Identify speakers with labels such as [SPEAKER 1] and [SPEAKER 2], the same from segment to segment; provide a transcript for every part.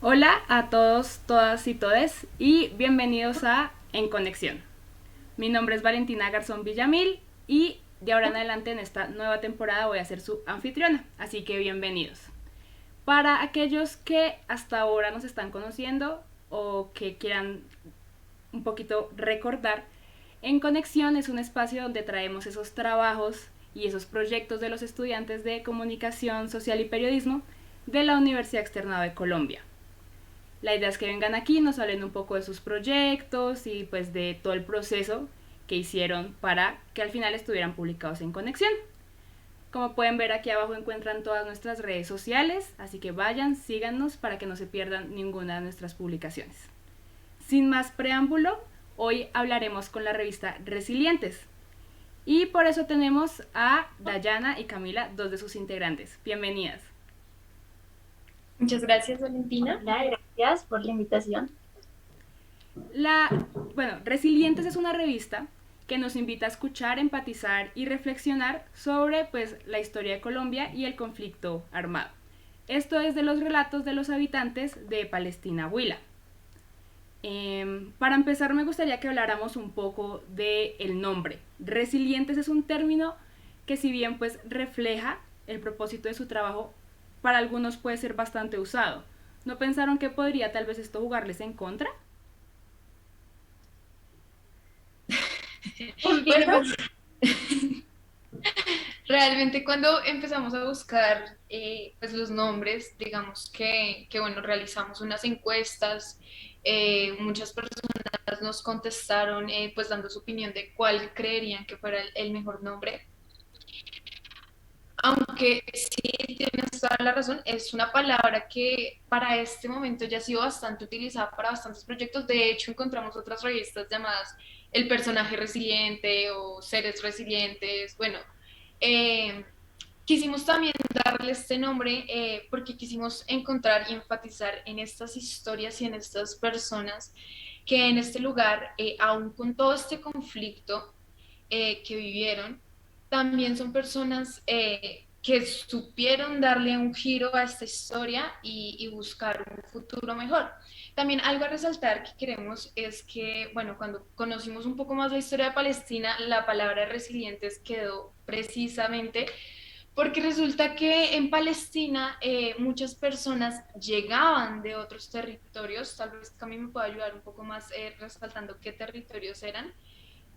[SPEAKER 1] Hola a todos, todas y todes y bienvenidos a En Conexión. Mi nombre es Valentina Garzón Villamil y de ahora en adelante en esta nueva temporada voy a ser su anfitriona, así que bienvenidos. Para aquellos que hasta ahora nos están conociendo o que quieran un poquito recordar, En Conexión es un espacio donde traemos esos trabajos y esos proyectos de los estudiantes de Comunicación Social y Periodismo de la Universidad Externado de Colombia. La idea es que vengan aquí, nos hablen un poco de sus proyectos y pues de todo el proceso que hicieron para que al final estuvieran publicados en Conexión. Como pueden ver, aquí abajo encuentran todas nuestras redes sociales, así que vayan, síganos para que no se pierdan ninguna de nuestras publicaciones. Sin más preámbulo, hoy hablaremos con la revista Resilientes. Y por eso tenemos a Dayana y Camila, dos de sus integrantes. Bienvenidas.
[SPEAKER 2] Muchas gracias, Valentina.
[SPEAKER 3] Hola, gracias por la invitación.
[SPEAKER 1] Resilientes es una revista que nos invita a escuchar, empatizar y reflexionar sobre pues, la historia de Colombia y el conflicto armado. Esto es de los relatos de los habitantes de Palestina Huila. Para empezar me gustaría que habláramos un poco del nombre. Resilientes es un término que si bien pues refleja el propósito de su trabajo, para algunos puede ser bastante usado. ¿No pensaron que podría tal vez esto jugarles en contra?
[SPEAKER 2] Bueno,
[SPEAKER 3] ¿Empiezo?
[SPEAKER 2] pues realmente cuando empezamos a buscar pues los nombres, digamos que bueno, realizamos unas encuestas, muchas personas nos contestaron pues dando su opinión de cuál creerían que fuera el mejor nombre. Aunque sí tienes toda la razón, es una palabra que para este momento ya ha sido bastante utilizada para bastantes proyectos. De hecho, encontramos otras revistas llamadas El personaje resiliente o Seres resilientes. Bueno, eh, quisimos también darle este nombre porque quisimos encontrar y enfatizar en estas historias y en estas personas que en este lugar, aún con todo este conflicto que vivieron, también son personas que supieron darle un giro a esta historia y buscar un futuro mejor. También algo a resaltar que queremos es que, bueno, cuando conocimos un poco más la historia de Palestina, la palabra resilientes quedó precisamente porque resulta que en Palestina muchas personas llegaban de otros territorios, tal vez que a mí me pueda ayudar un poco más resaltando qué territorios eran,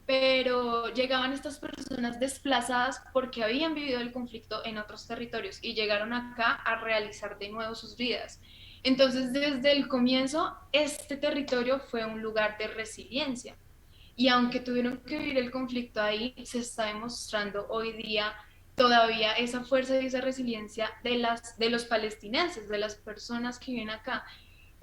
[SPEAKER 2] pero llegaban estas personas desplazadas porque habían vivido el conflicto en otros territorios y llegaron acá a realizar de nuevo sus vidas. Entonces, desde el comienzo, este territorio fue un lugar de resiliencia. Y aunque tuvieron que vivir el conflicto ahí, se está demostrando hoy día todavía esa fuerza y esa resiliencia de los palestinenses, de las personas que viven acá.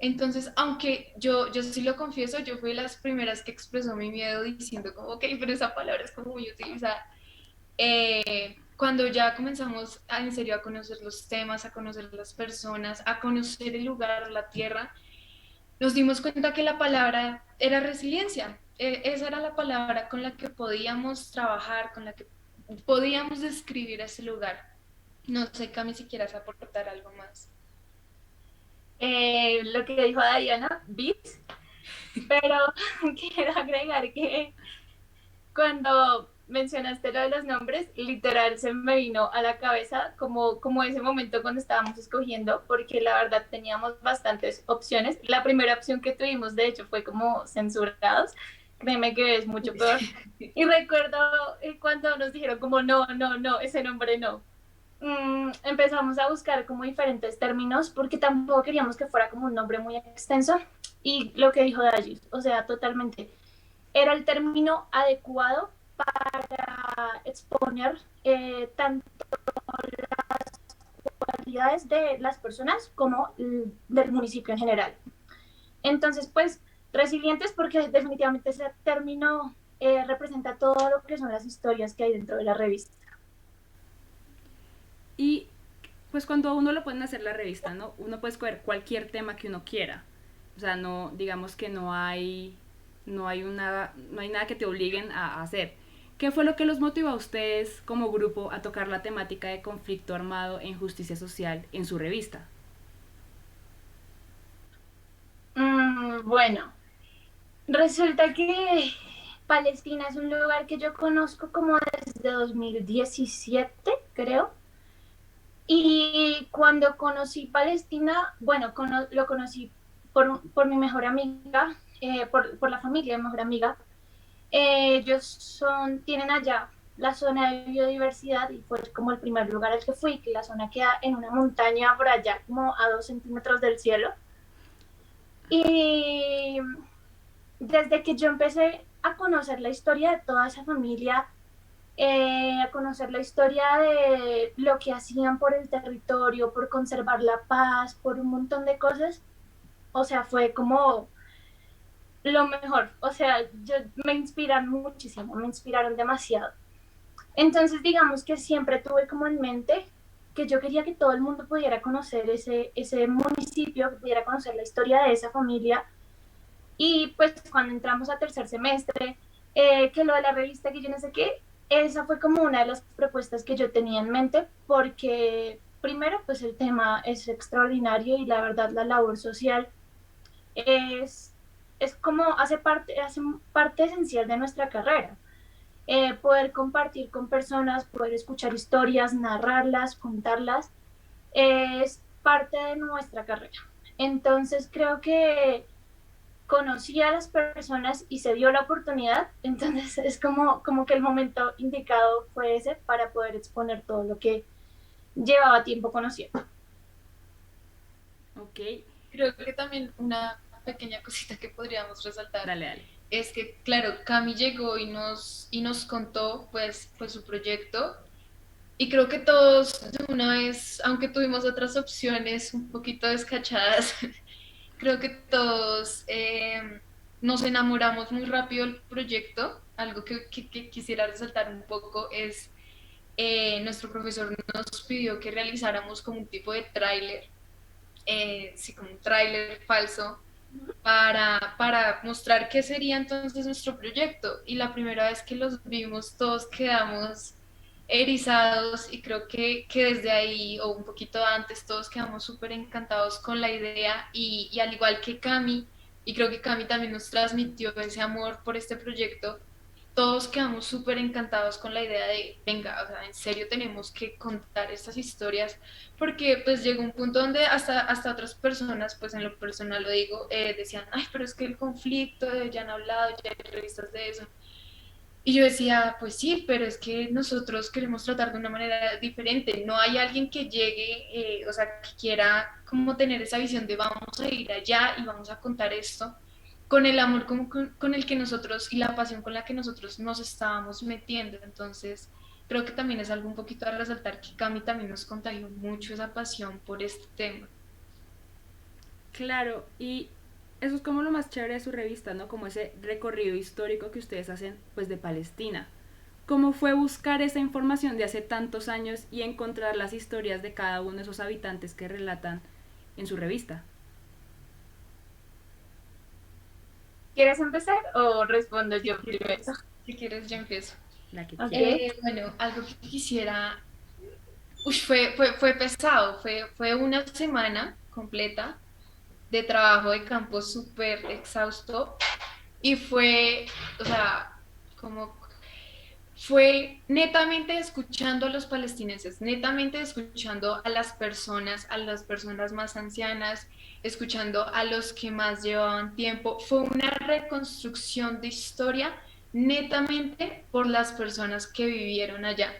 [SPEAKER 2] Entonces, aunque yo sí lo confieso, yo fui de las primeras que expresó mi miedo diciendo como, ok, pero esa palabra es como muy utilizada. Cuando ya comenzamos en serio a conocer los temas, a conocer las personas, a conocer el lugar, la tierra, nos dimos cuenta que la palabra era resiliencia. Esa era la palabra con la que podíamos trabajar, con la que podíamos describir ese lugar. No sé, Cami, si quieras aportar algo más.
[SPEAKER 3] Lo que dijo Diana, bits, pero quiero agregar que cuando mencionaste lo de los nombres, literal se me vino a la cabeza como ese momento cuando estábamos escogiendo, porque la verdad teníamos bastantes opciones. La primera opción que tuvimos, de hecho, fue como censurados. Créeme que es mucho peor. Y recuerdo cuando nos dijeron como no, no, no, ese nombre no. Empezamos a buscar como diferentes términos porque tampoco queríamos que fuera como un nombre muy extenso y lo que dijo Dajis, o sea, totalmente, era el término adecuado para exponer tanto las cualidades de las personas como del municipio en general. Entonces, pues, resilientes porque definitivamente ese término representa todo lo que son las historias que hay dentro de la revista.
[SPEAKER 1] Y pues cuando uno lo pueden hacer la revista, ¿no? Uno puede escoger cualquier tema que uno quiera. O sea, no, digamos que no hay nada que te obliguen a hacer. ¿Qué fue lo que los motivó a ustedes como grupo a tocar la temática de conflicto armado e injusticia social en su revista?
[SPEAKER 3] Bueno, resulta que Palestina es un lugar que yo conozco como desde 2017, creo. Y cuando conocí Palestina, bueno, lo conocí por mi mejor amiga, por la familia de mi mejor amiga. Tienen allá la zona de biodiversidad y fue como el primer lugar al que fui, que la zona queda en una montaña por allá, como a 2 centímetros del cielo. Y desde que yo empecé a conocer la historia de toda esa familia, a conocer la historia de lo que hacían por el territorio, por conservar la paz, por un montón de cosas, o sea, fue como lo mejor, o sea, me inspiraron muchísimo, me inspiraron demasiado. Entonces, digamos que siempre tuve como en mente que yo quería que todo el mundo pudiera conocer ese municipio, que pudiera conocer la historia de esa familia. Y pues cuando entramos a tercer semestre, que lo de la revista, que yo no sé qué, esa fue como una de las propuestas que yo tenía en mente, porque primero, pues el tema es extraordinario y la verdad la labor social es, es como hace parte esencial de nuestra carrera. Poder compartir con personas, poder escuchar historias, narrarlas, contarlas, es parte de nuestra carrera. Entonces creo que conocí a las personas y se dio la oportunidad, entonces es como que el momento indicado fue ese para poder exponer todo lo que llevaba tiempo conociendo.
[SPEAKER 1] Ok,
[SPEAKER 2] Creo que también una pequeña cosita que podríamos resaltar
[SPEAKER 1] dale, dale.
[SPEAKER 2] es que, claro, Cami llegó y nos contó pues su proyecto y creo que todos de una vez, aunque tuvimos otras opciones un poquito descachadas, creo que todos nos enamoramos muy rápido del proyecto. Algo que quisiera resaltar un poco es nuestro profesor nos pidió que realizáramos como un tipo de tráiler, sí, como un tráiler falso para mostrar qué sería entonces nuestro proyecto. Y la primera vez que los vimos, todos quedamos erizados y creo que desde ahí o un poquito antes todos quedamos súper encantados con la idea y al igual que Cami, y creo que Cami también nos transmitió ese amor por este proyecto, todos quedamos súper encantados con la idea de, venga, o sea, en serio tenemos que contar estas historias, porque pues llegó un punto donde hasta otras personas, pues en lo personal lo digo, decían, ay, pero es que el conflicto, ya han hablado, ya hay revistas de eso. Y yo decía, pues sí, pero es que nosotros queremos tratar de una manera diferente. No hay alguien que llegue, o sea, que quiera como tener esa visión de vamos a ir allá y vamos a contar esto con el amor con el que nosotros y la pasión con la que nosotros nos estábamos metiendo. Entonces, creo que también es algo un poquito a resaltar que Cami también nos contagió mucho esa pasión por este tema.
[SPEAKER 1] Claro, y eso es como lo más chévere de su revista, ¿no? Como ese recorrido histórico que ustedes hacen, pues, de Palestina. ¿Cómo fue buscar esa información de hace tantos años y encontrar las historias de cada uno de esos habitantes que relatan en su revista?
[SPEAKER 3] ¿Quieres empezar o respondo yo primero?
[SPEAKER 2] Si quieres, yo empiezo.
[SPEAKER 1] La que
[SPEAKER 3] Ok.
[SPEAKER 1] quiera.
[SPEAKER 2] Bueno, algo que quisiera. Uy, fue pesado, fue una semana completa de trabajo de campo súper exhausto y fue, o sea, como fue netamente escuchando a los palestinenses, netamente escuchando a las personas más ancianas, escuchando a los que más llevaban tiempo. Fue una reconstrucción de historia netamente por las personas que vivieron allá.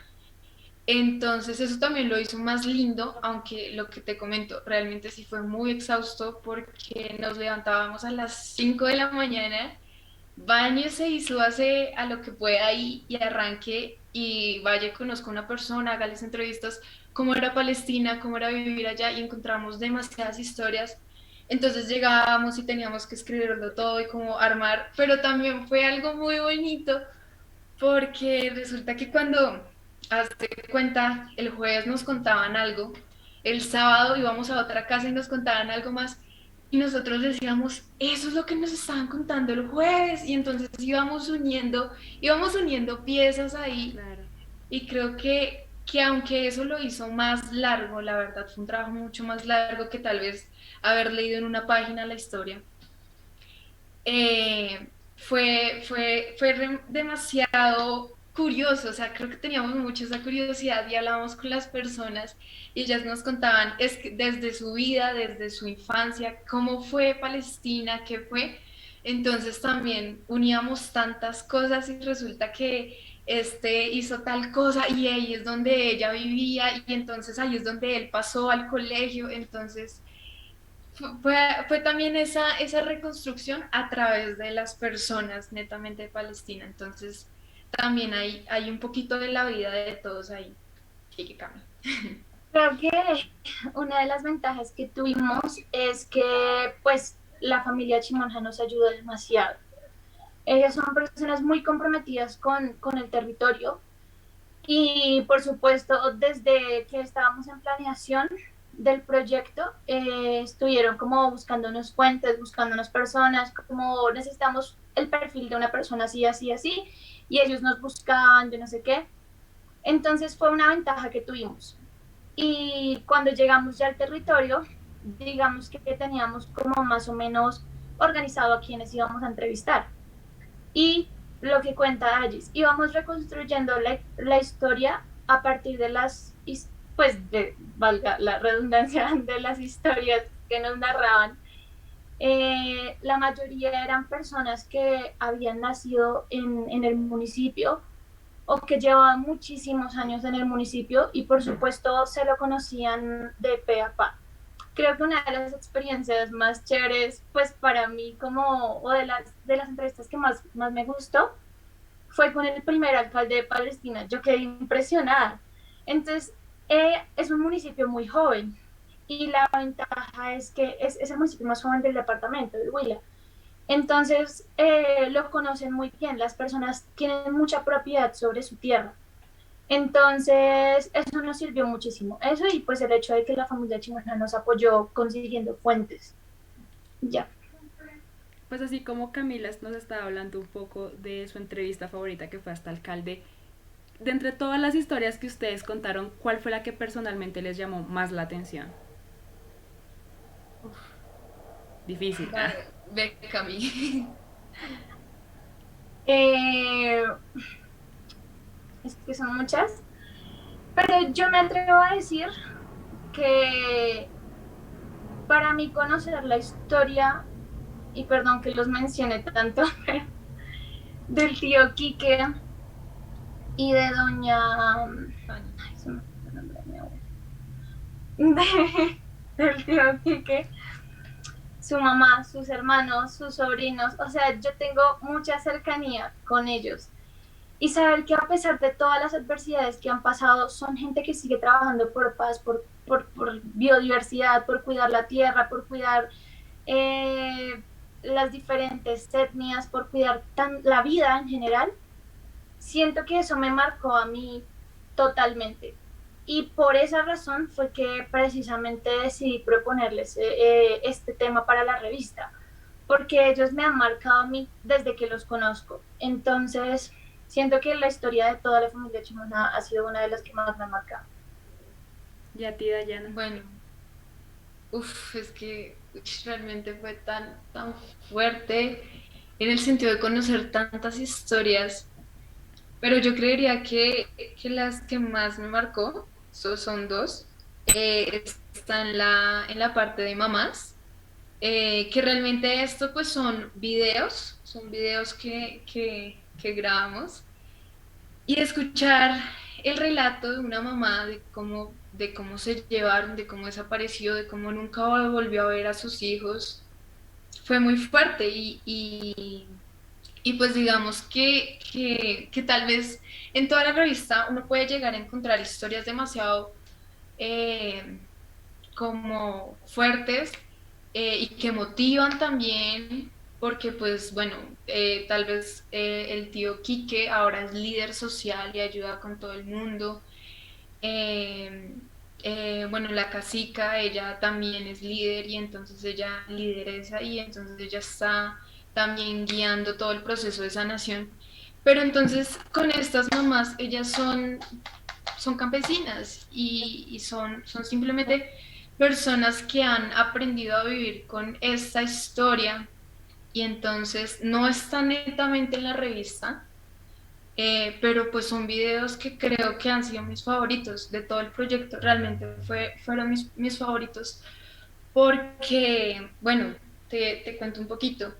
[SPEAKER 2] Entonces eso también lo hizo más lindo, aunque lo que te comento realmente sí fue muy exhausto porque nos levantábamos a las 5 de la mañana, báñese y súbase a lo que pueda y arranque y vaya, conozca a una persona, hágales entrevistas, cómo era Palestina, cómo era vivir allá y encontramos demasiadas historias. Entonces llegábamos y teníamos que escribirlo todo y como armar, pero también fue algo muy bonito porque resulta que cuando, hazte cuenta, el jueves nos contaban algo, el sábado íbamos a otra casa y nos contaban algo más, y nosotros decíamos, eso es lo que nos estaban contando el jueves, y entonces íbamos uniendo piezas ahí,
[SPEAKER 1] Claro.
[SPEAKER 2] y creo que aunque eso lo hizo más largo, la verdad fue un trabajo mucho más largo que tal vez haber leído en una página la historia, eh, fue demasiado curioso, o sea, creo que teníamos mucha esa curiosidad y hablábamos con las personas y ellas nos contaban es que desde su vida, desde su infancia, cómo fue Palestina, qué fue. Entonces también uníamos tantas cosas y resulta que este hizo tal cosa y ahí es donde ella vivía y entonces ahí es donde él pasó al colegio, entonces fue también esa reconstrucción a través de las personas netamente de Palestina. Entonces, también hay un poquito de la vida de todos ahí. Que cambia.
[SPEAKER 3] Creo que una de las ventajas que tuvimos es que pues la familia Chimonja nos ayudó demasiado. Ellas son personas muy comprometidas con el territorio y por supuesto desde que estábamos en planeación del proyecto estuvieron como buscándonos fuentes, buscándonos personas, como necesitamos el perfil de una persona así, así, así, y ellos nos buscaban de no sé qué. Entonces fue una ventaja que tuvimos. Y cuando llegamos ya al territorio, digamos que teníamos como más o menos organizado a quienes íbamos a entrevistar. Y lo que cuenta Agis, íbamos reconstruyendo la historia a partir de pues, valga la redundancia, de las historias que nos narraban. La mayoría eran personas que habían nacido en el municipio o que llevaban muchísimos años en el municipio y por supuesto se lo conocían de pe a pa. Creo que una de las experiencias más chéveres, pues para mí como, o de las entrevistas que más me gustó, fue con el primer alcalde de Palestina. Yo quedé impresionada. Entonces, es un municipio muy joven y la ventaja es que es el municipio más joven del departamento, del Huila. Entonces, lo conocen muy bien, las personas tienen mucha propiedad sobre su tierra. Entonces, eso nos sirvió muchísimo. Eso y pues el hecho de que la familia Chimona nos apoyó consiguiendo fuentes. Ya.
[SPEAKER 1] Pues así como Camila nos estaba hablando un poco de su entrevista favorita que fue hasta alcalde, de entre todas las historias que ustedes contaron, ¿cuál fue la que personalmente les llamó más la atención? Difícil.
[SPEAKER 2] Ve, Cami.
[SPEAKER 3] Eh, es que son muchas, pero yo me atrevo a decir que para mí conocer la historia, y perdón que los mencione tanto, del tío Quique y de doña... Ay, se me fue el nombre de mi abuela. Del tío Quique, su mamá, sus hermanos, sus sobrinos, o sea, yo tengo mucha cercanía con ellos. Y saber que a pesar de todas las adversidades que han pasado, son gente que sigue trabajando por paz, por biodiversidad, por cuidar la tierra, por cuidar eh, las diferentes etnias, por cuidar la vida en general, siento que eso me marcó a mí totalmente. Y por esa razón fue que precisamente decidí proponerles este tema para la revista, porque ellos me han marcado a mí desde que los conozco. Entonces, siento que la historia de toda la familia Chimona ha sido una de las que más me ha marcado.
[SPEAKER 1] ¿Y a ti, Dayana?
[SPEAKER 2] Bueno, es que realmente fue tan fuerte en el sentido de conocer tantas historias, pero yo creería que las que más me marcó son dos. Está en la parte de mamás, que realmente esto pues son videos que grabamos y escuchar el relato de una mamá de cómo se llevaron, de cómo desapareció, de cómo nunca volvió a ver a sus hijos, fue muy fuerte y pues digamos que tal vez en toda la revista uno puede llegar a encontrar historias demasiado eh, como fuertes y que motivan también, porque pues bueno, tal vez el tío Quique ahora es líder social y ayuda con todo el mundo. Eh, bueno, la cacica, ella también es líder y entonces ella lideresa y entonces ella está también guiando todo el proceso de sanación. Pero entonces con estas mamás, ellas son campesinas y son simplemente personas que han aprendido a vivir con esta historia y entonces no está netamente en la revista, pero pues son videos que creo que han sido mis favoritos de todo el proyecto, realmente fueron mis favoritos, porque, bueno, te cuento un poquito.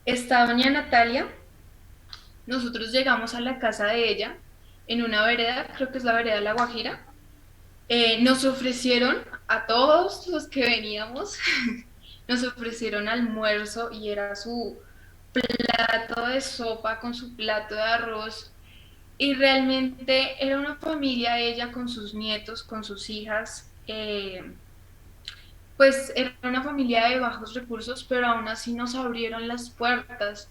[SPEAKER 2] Esta doña Natalia, nosotros llegamos a la casa de ella en una vereda, creo que es la vereda de La Guajira. Nos ofrecieron a todos los que veníamos, nos ofrecieron almuerzo y era su plato de sopa con su plato de arroz. Y realmente era una familia, ella con sus nietos, con sus hijas. Pues era una familia de bajos recursos, pero aún así nos abrieron las puertas.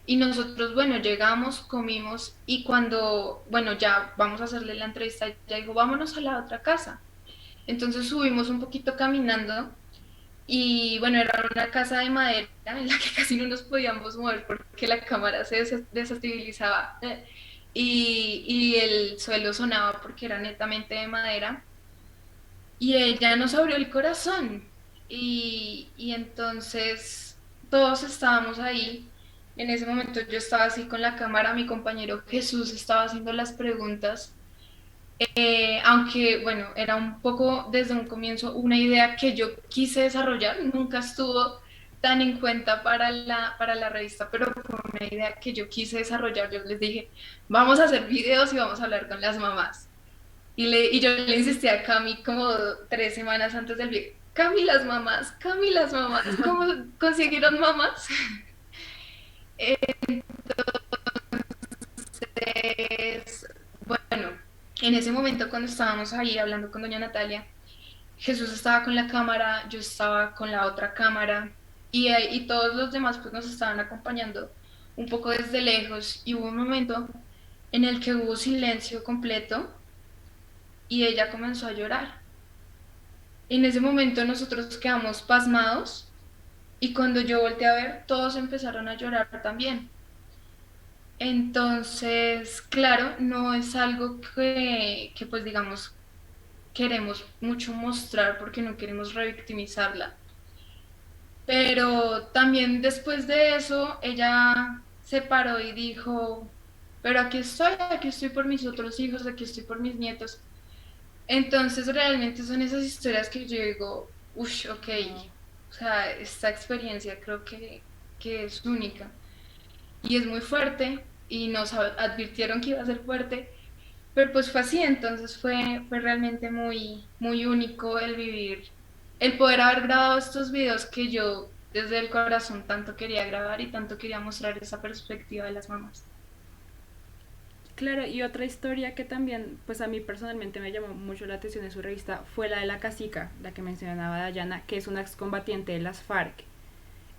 [SPEAKER 2] Y nosotros, bueno, llegamos, comimos y cuando, bueno, ya vamos a hacerle la entrevista, ya dijo, vámonos a la otra casa. Entonces subimos un poquito caminando y bueno, era una casa de madera en la que casi no nos podíamos mover porque la cámara se desestabilizaba y el suelo sonaba porque era netamente de madera. Y ella nos abrió el corazón y entonces todos estábamos ahí. En ese momento yo estaba así con la cámara, mi compañero Jesús estaba haciendo las preguntas, aunque bueno, era un poco desde un comienzo una idea que yo quise desarrollar, nunca estuvo tan en cuenta para la revista, pero fue una idea que yo quise desarrollar. Yo les dije, vamos a hacer videos y vamos a hablar con las mamás. Y yo le insistí a Cami como 3 semanas antes del viaje. Cami, las mamás, ¿cómo consiguieron mamás? Entonces, bueno, en ese momento cuando estábamos ahí hablando con doña Natalia, Jesús estaba con la cámara, yo estaba con la otra cámara y todos los demás pues nos estaban acompañando un poco desde lejos y hubo un momento en el que hubo silencio completo y ella comenzó a llorar. En ese momento nosotros quedamos pasmados y cuando yo volteé a ver, todos empezaron a llorar también. Entonces, claro, no es algo que pues digamos queremos mucho mostrar porque no queremos revictimizarla. Pero también después de eso, ella se paró y dijo, pero aquí estoy por mis otros hijos, aquí estoy por mis nietos. Entonces realmente son esas historias que yo digo, uff, ok, o sea, esta experiencia creo que es única y es muy fuerte y nos advirtieron que iba a ser fuerte, pero pues fue así, entonces fue realmente muy único el vivir, el poder haber grabado estos videos que yo desde el corazón tanto quería grabar y tanto quería mostrar esa perspectiva de las mamás.
[SPEAKER 1] Claro, y otra historia que también, pues a mí personalmente me llamó mucho la atención en su revista fue la de la casica, la que mencionaba Dayana, que es una excombatiente de las FARC.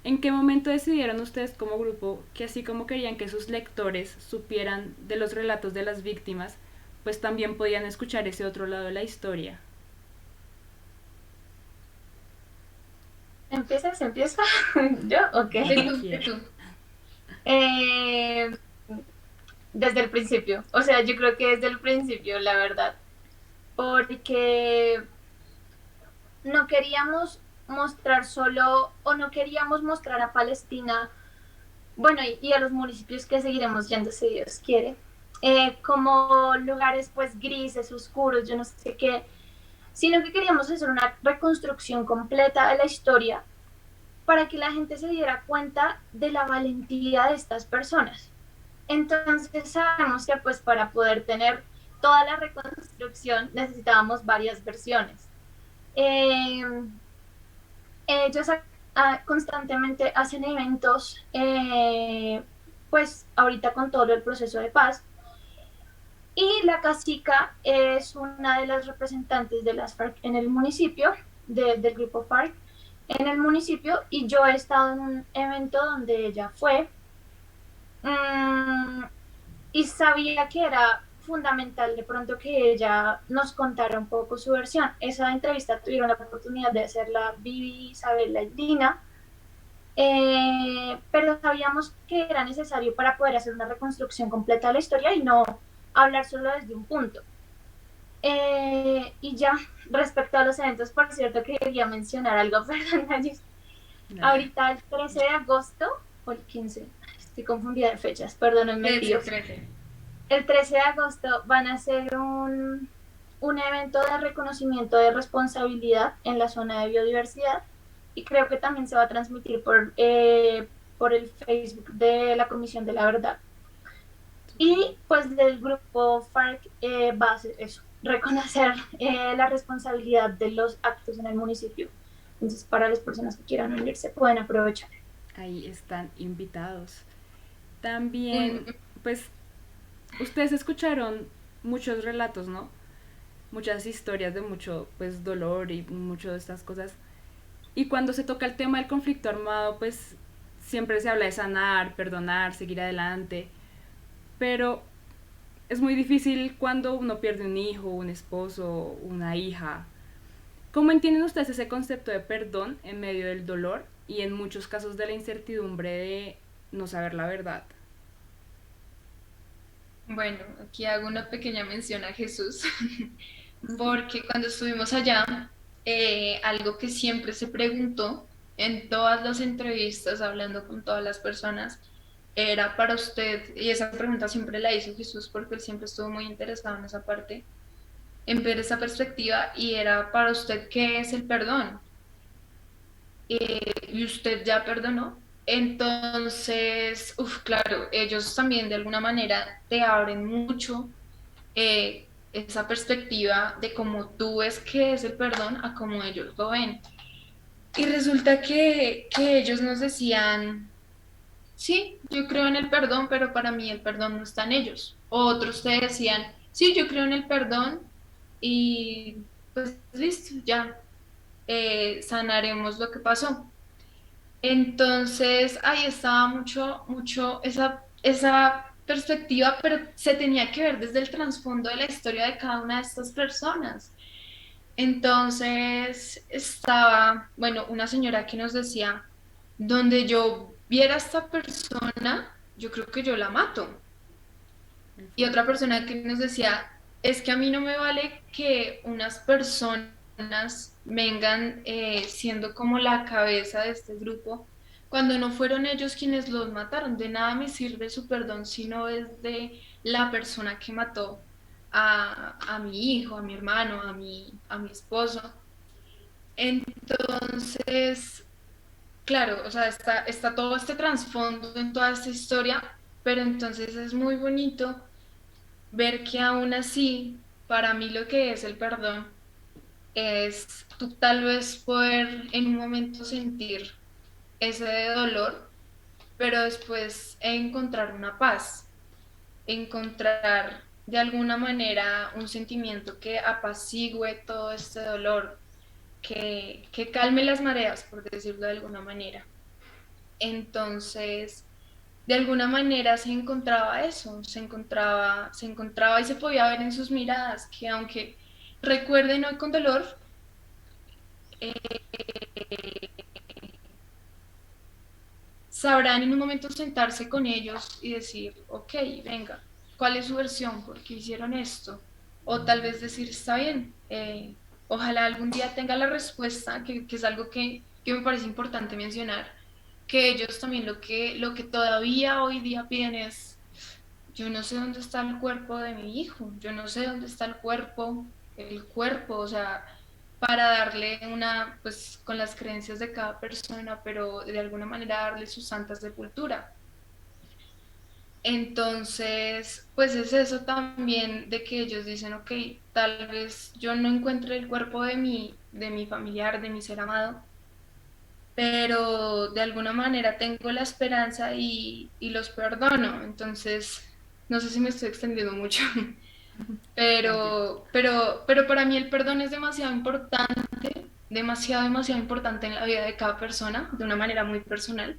[SPEAKER 1] ¿En qué momento decidieron ustedes como grupo que así como querían que sus lectores supieran de los relatos de las víctimas, pues también podían escuchar ese otro lado de la historia?
[SPEAKER 3] ¿Empiezas? ¿Empiezo? ¿Yo? Ok.
[SPEAKER 2] Tú.
[SPEAKER 3] Eh, Desde el principio, o sea, yo creo que desde el principio, la verdad, porque no queríamos mostrar solo, o no queríamos mostrar a Palestina, bueno, y a los municipios que seguiremos yendo si Dios quiere, como lugares pues grises, oscuros, yo no sé qué, sino que queríamos hacer una reconstrucción completa de la historia para que la gente se diera cuenta de la valentía de estas personas. Entonces sabemos que pues para poder tener toda la reconstrucción necesitábamos varias versiones. Eh, Ellos constantemente hacen eventos, pues ahorita con todo el proceso de paz. Y la cacica es una de las representantes de las FARC en el municipio, del grupo FARC en el municipio, y yo he estado en un evento donde ella fue, y sabía que era fundamental de pronto que ella nos contara un poco su versión. Esa entrevista tuvieron la oportunidad de hacerla Vivi, Isabela y Dina, pero sabíamos que era necesario para poder hacer una reconstrucción completa de la historia y no hablar solo desde un punto. Y ya, respecto a los eventos, por cierto, quería mencionar algo, perdón, ahorita el 13 de agosto o el 15, estoy confundida de fechas, perdónenme,
[SPEAKER 2] 13,
[SPEAKER 3] tíos.
[SPEAKER 2] 13.
[SPEAKER 3] El 13 de agosto van a hacer un evento de reconocimiento de responsabilidad en la zona de biodiversidad y creo que también se va a transmitir por el Facebook de la Comisión de la Verdad. Y pues del grupo FARC va a hacer eso, reconocer la responsabilidad de los actos en el municipio. Entonces, para las personas que quieran unirse, pueden aprovechar.
[SPEAKER 1] Ahí están invitados.
[SPEAKER 2] Un-
[SPEAKER 1] También, pues, ustedes escucharon muchos relatos, ¿no? Muchas historias de mucho, pues, dolor y mucho de estas cosas. Y cuando se toca el tema del conflicto armado, pues, siempre se habla de sanar, perdonar, seguir adelante. Pero es muy difícil cuando uno pierde un hijo, un esposo, una hija. ¿Cómo entienden ustedes ese concepto de perdón en medio del dolor y en muchos casos de la incertidumbre de no saber la verdad?
[SPEAKER 2] Bueno, aquí hago una pequeña mención a Jesús, porque cuando estuvimos allá, algo que siempre se preguntó en todas las entrevistas, hablando con todas las personas, era para usted, y esa pregunta siempre la hizo Jesús porque él siempre estuvo muy interesado en esa parte, en ver esa perspectiva, y era para usted, ¿qué es el perdón? Y usted ya perdonó. Entonces, claro, ellos también de alguna manera te abren mucho esa perspectiva de cómo tú ves que es el perdón a cómo ellos lo ven. Y resulta que ellos nos decían, sí, yo creo en el perdón, pero para mí el perdón no está en ellos. Otros te decían, sí, yo creo en el perdón y pues listo, ya sanaremos lo que pasó. Entonces, ahí estaba mucho esa perspectiva, pero se tenía que ver desde el trasfondo de la historia de cada una de estas personas. Entonces, estaba, bueno, una señora que nos decía, donde yo viera a esta persona, yo creo que yo la mato. Y otra persona que nos decía, es que a mí no me vale que unas personas vengan siendo como la cabeza de este grupo, cuando no fueron ellos quienes los mataron. De nada me sirve su perdón si no es de la persona que mató a mi hijo, a mi hermano, a mi esposo. Entonces, claro, o sea, está todo este trasfondo en toda esta historia, pero entonces es muy bonito ver que aún así, para mí lo que es el perdón es tú tal vez poder en un momento sentir ese dolor, pero después encontrar una paz, encontrar de alguna manera un sentimiento que apacigüe todo este dolor, que calme las mareas, por decirlo de alguna manera. Entonces, de alguna manera se encontraba eso, se encontraba y se podía ver en sus miradas que aunque recuerden hoy con dolor, sabrán en un momento sentarse con ellos y decir, ok, venga, ¿cuál es su versión? ¿Por qué hicieron esto? O tal vez decir, está bien, ojalá algún día tenga la respuesta, que es algo que me parece importante mencionar, que ellos también lo que todavía hoy día piden es, yo no sé dónde está el cuerpo de mi hijo, yo no sé dónde está el cuerpo, o sea, para darle una, pues con las creencias de cada persona, pero de alguna manera darle su santa sepultura. Entonces, pues es eso también de que ellos dicen, ok, tal vez yo no encuentre el cuerpo de mi familiar, de mi ser amado, pero de alguna manera tengo la esperanza y los perdono. Entonces, no sé si me estoy extendiendo mucho,
[SPEAKER 1] Tranquilo.
[SPEAKER 2] pero para mí el perdón es demasiado importante en la vida de cada persona, de una manera muy personal.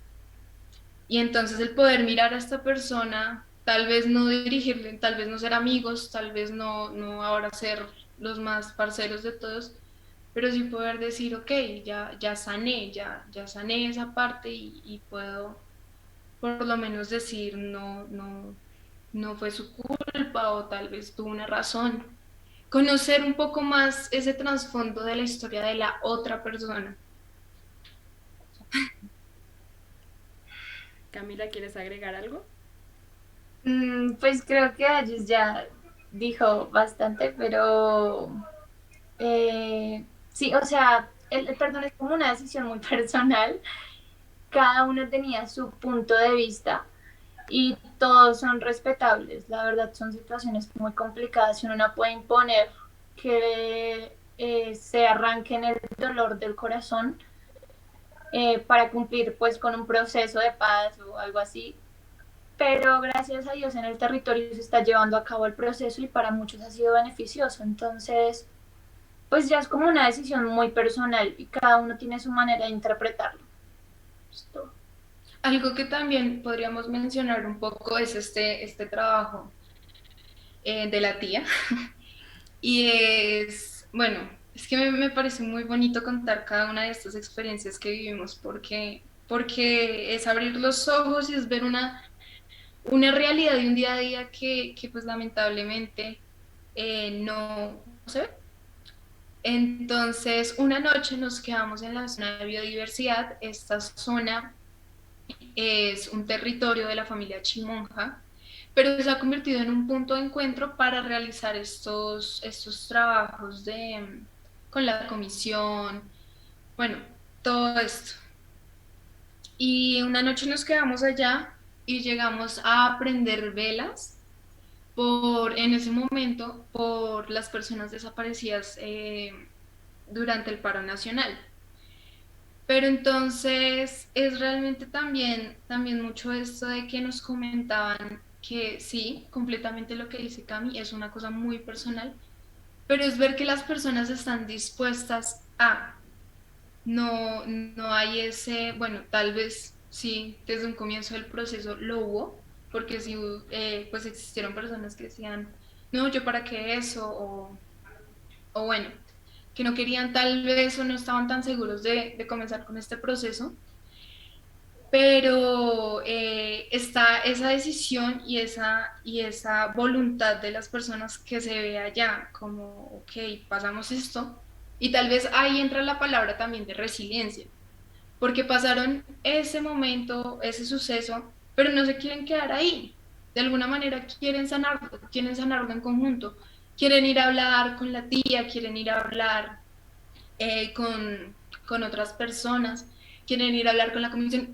[SPEAKER 2] Y entonces el poder mirar a esta persona, tal vez no dirigirle, tal vez no ser amigos, tal vez no ahora ser los más parceros de todos, pero sí poder decir, ok, ya sané, ya sané esa parte y puedo por lo menos decir, no fue su culpa o tal vez tuvo una razón. Conocer un poco más ese trasfondo de la historia de la otra persona.
[SPEAKER 1] Camila, ¿quieres agregar algo?
[SPEAKER 3] Pues creo que Ayus ya dijo bastante, pero sí, o sea, el perdón es como una decisión muy personal. Cada uno tenía su punto de vista y todos son respetables. La verdad son situaciones muy complicadas y uno no puede imponer que se arranquen el dolor del corazón para cumplir pues con un proceso de paz o algo así. Pero gracias a Dios en el territorio se está llevando a cabo el proceso y para muchos ha sido beneficioso. Entonces, pues ya es como una decisión muy personal y cada uno tiene su manera de interpretarlo. Esto.
[SPEAKER 2] Algo que también podríamos mencionar un poco es este trabajo de la tía. Y es, bueno, es que me parece muy bonito contar cada una de estas experiencias que vivimos porque es abrir los ojos y es ver una realidad de un día a día que pues lamentablemente no se ve. Entonces, una noche nos quedamos en la zona de biodiversidad. Esta zona es un territorio de la familia Chimonja, pero se ha convertido en un punto de encuentro para realizar estos trabajos con la comisión, bueno, todo esto. Y una noche nos quedamos allá y llegamos a prender velas en ese momento, por las personas desaparecidas durante el paro nacional. Pero entonces es realmente también mucho esto de que nos comentaban que sí, completamente lo que dice Cami es una cosa muy personal, pero es ver que las personas están dispuestas a, no hay ese, bueno, tal vez sí, desde un comienzo del proceso lo hubo, porque sí, pues existieron personas que decían, no, yo para qué eso, o bueno, que no querían tal vez o no estaban tan seguros de comenzar con este proceso, pero está esa decisión y esa voluntad de las personas que se ve allá, como, ok, pasamos esto, y tal vez ahí entra la palabra también de resiliencia, porque pasaron ese momento, ese suceso, pero no se quieren quedar ahí, de alguna manera quieren sanarlo en conjunto, quieren ir a hablar con la tía, quieren ir a hablar eh, con, con otras personas, quieren ir a hablar con la comisión,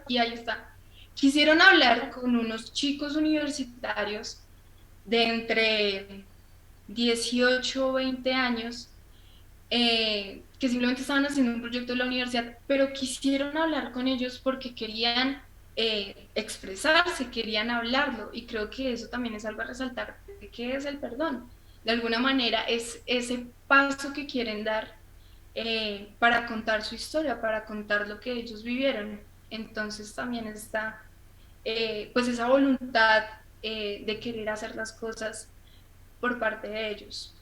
[SPEAKER 2] y ahí está, quisieron hablar con unos chicos universitarios de entre 18 o 20 años que simplemente estaban haciendo un proyecto de la universidad, pero quisieron hablar con ellos porque querían expresarse, querían hablarlo, y creo que eso también es algo a resaltar. ¿Qué es el perdón? De alguna manera es ese paso que quieren dar para contar su historia, para contar lo que ellos vivieron. Entonces también está pues esa voluntad de querer hacer las cosas por parte de ellos.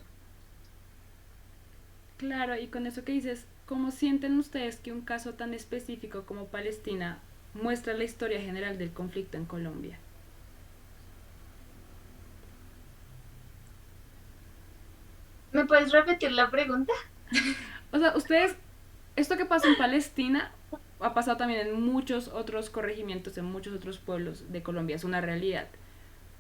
[SPEAKER 1] Claro, y con eso que dices, ¿cómo sienten ustedes que un caso tan específico como Palestina muestra la historia general del conflicto en Colombia?
[SPEAKER 3] ¿Me puedes repetir la pregunta?
[SPEAKER 1] O sea, ustedes, esto que pasa en Palestina ha pasado también en muchos otros corregimientos, en muchos otros pueblos de Colombia, es una realidad.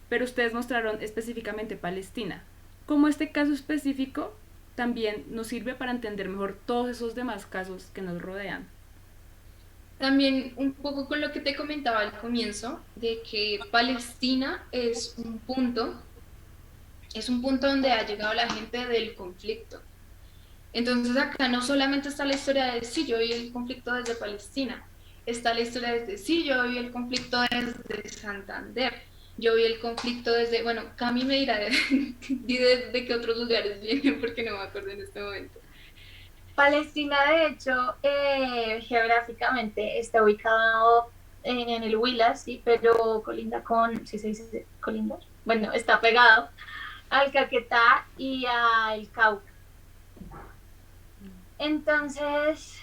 [SPEAKER 1] Pero ustedes mostraron específicamente Palestina. ¿Cómo este caso específico también nos sirve para entender mejor todos esos demás casos que nos rodean?
[SPEAKER 2] También un poco con lo que te comentaba al comienzo, de que Palestina es un punto donde ha llegado la gente del conflicto. Entonces acá no solamente está la historia de sí, yo viví el conflicto desde Palestina, está la historia desde sí, yo viví el conflicto desde Santander, yo vi el conflicto desde, bueno, Cami me dirá de qué otros lugares vienen porque no me acuerdo en este momento.
[SPEAKER 3] Palestina, de hecho, geográficamente está ubicado en el Huila, sí, pero colinda con, ¿sí se dice colinda? Bueno, está pegado al Caquetá y al Cauca. Entonces,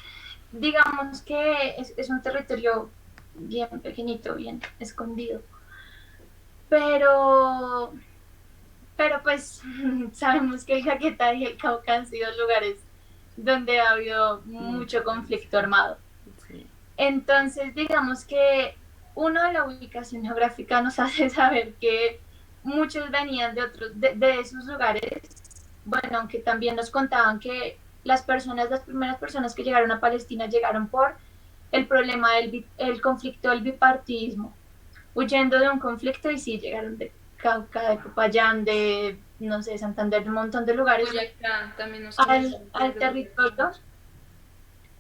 [SPEAKER 3] digamos que es un territorio bien pequeñito, bien escondido, pero, pero pues sabemos que el Caquetá y el Cauca han sido lugares donde ha habido mucho conflicto armado.
[SPEAKER 1] Sí.
[SPEAKER 3] Entonces, digamos que uno, la ubicación geográfica nos hace saber que muchos venían de esos lugares. Bueno, aunque también nos contaban que las primeras personas que llegaron a Palestina llegaron por el problema el conflicto del bipartidismo, huyendo de un conflicto, y sí, llegaron de Cauca, de Popayán, de, no sé, Santander, de un montón de lugares
[SPEAKER 2] Boyacá también nos
[SPEAKER 3] al territorio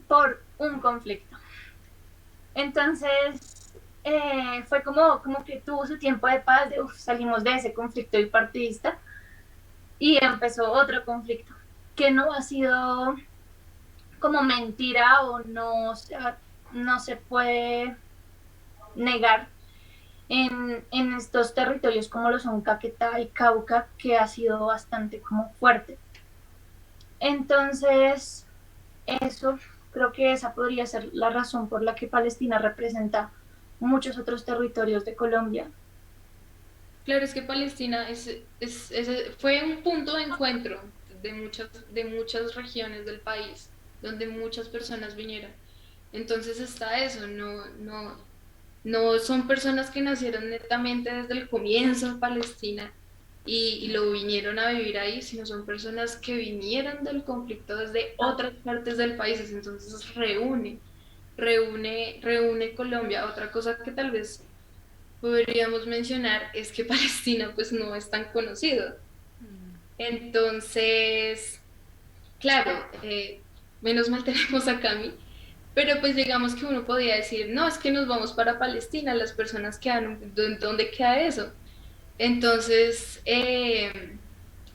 [SPEAKER 3] por un conflicto. Entonces, fue como que tuvo su tiempo de paz, salimos de ese conflicto bipartidista y empezó otro conflicto, que no ha sido como mentira o no se puede negar en estos territorios como lo son Caquetá y Cauca, que ha sido bastante como fuerte. Entonces, eso, creo que esa podría ser la razón por la que Palestina representa muchos otros territorios de Colombia.
[SPEAKER 2] Claro, es que Palestina fue un punto de encuentro de muchas regiones del país, donde muchas personas vinieron. Entonces está eso, no son personas que nacieron netamente desde el comienzo de Palestina y lo vinieron a vivir ahí, sino son personas que vinieron del conflicto desde otras partes del país. Entonces reúne Colombia. Otra cosa que tal vez podríamos mencionar es que Palestina pues no es tan conocido. Entonces, claro, menos mal tenemos a Cami, pero pues digamos que uno podría decir, no, es que nos vamos para Palestina, las personas quedan, ¿dónde queda eso? Entonces,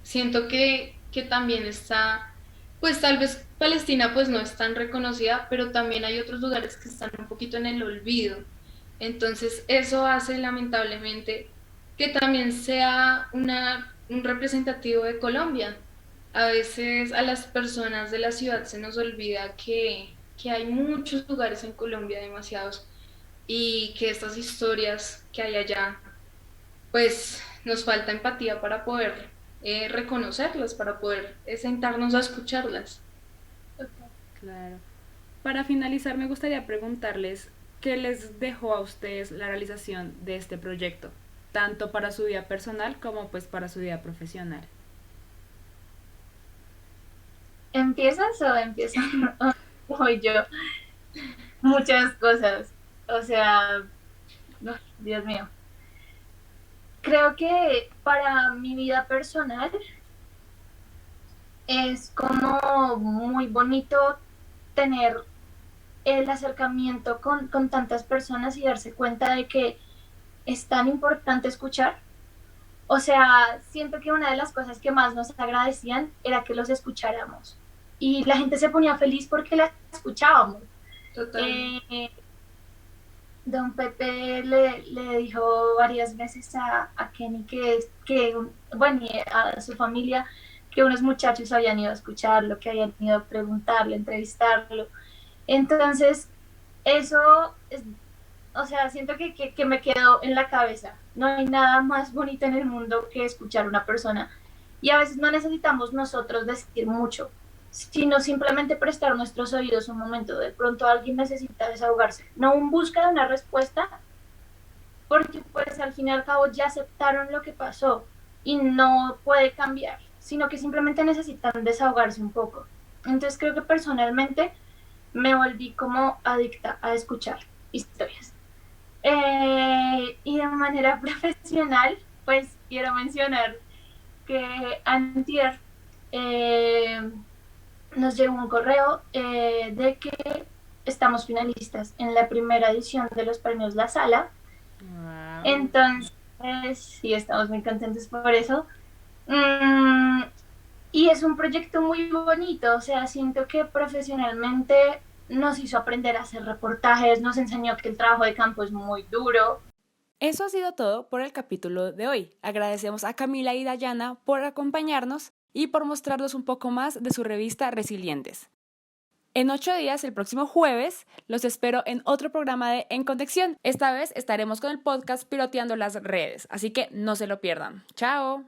[SPEAKER 2] siento que también está, pues tal vez Palestina pues no es tan reconocida, pero también hay otros lugares que están un poquito en el olvido. Entonces, eso hace lamentablemente que también sea un representativo de Colombia. A veces a las personas de la ciudad se nos olvida que hay muchos lugares en Colombia, demasiados, y que estas historias que hay allá, pues nos falta empatía para poder reconocerlas, para poder sentarnos a escucharlas.
[SPEAKER 1] Claro. Para finalizar, me gustaría preguntarles qué les dejó a ustedes la realización de este proyecto, tanto para su vida personal como pues para su vida profesional.
[SPEAKER 3] ¿Empiezas o empiezo? Voy yo. Muchas cosas. O sea, no, Dios mío. Creo que para mi vida personal es como muy bonito tener el acercamiento con tantas personas y darse cuenta de que es tan importante escuchar. O sea, siento que una de las cosas que más nos agradecían era que los escucháramos. Y la gente se ponía feliz porque la escuchábamos.
[SPEAKER 2] Total.
[SPEAKER 3] Don Pepe le dijo varias veces a Kenny bueno, y a su familia, que unos muchachos habían ido a escucharlo, que habían ido a preguntarle, entrevistarlo. Entonces, eso es, o sea, siento que me quedó en la cabeza. No hay nada más bonito en el mundo que escuchar a una persona. Y a veces no necesitamos nosotros decir mucho, sino simplemente prestar nuestros oídos un momento. De pronto alguien necesita desahogarse. No un busca de una respuesta, porque pues al fin y al cabo ya aceptaron lo que pasó y no puede cambiar, sino que simplemente necesitan desahogarse un poco. Entonces creo que personalmente me volví como adicta a escuchar historias. Y de manera profesional, pues quiero mencionar que antier nos llegó un correo de que estamos finalistas en la primera edición de los premios La Sala. Wow. Entonces, sí, estamos muy contentos por eso. Y es un proyecto muy bonito, o sea, siento que profesionalmente nos hizo aprender a hacer reportajes, nos enseñó que el trabajo de campo es muy duro.
[SPEAKER 1] Eso ha sido todo por el capítulo de hoy. Agradecemos a Camila y Dayana por acompañarnos y por mostrarnos un poco más de su revista Resilientes. En 8 días, el próximo jueves, los espero en otro programa de En Conexión. Esta vez estaremos con el podcast Piloteando las Redes, así que no se lo pierdan. ¡Chao!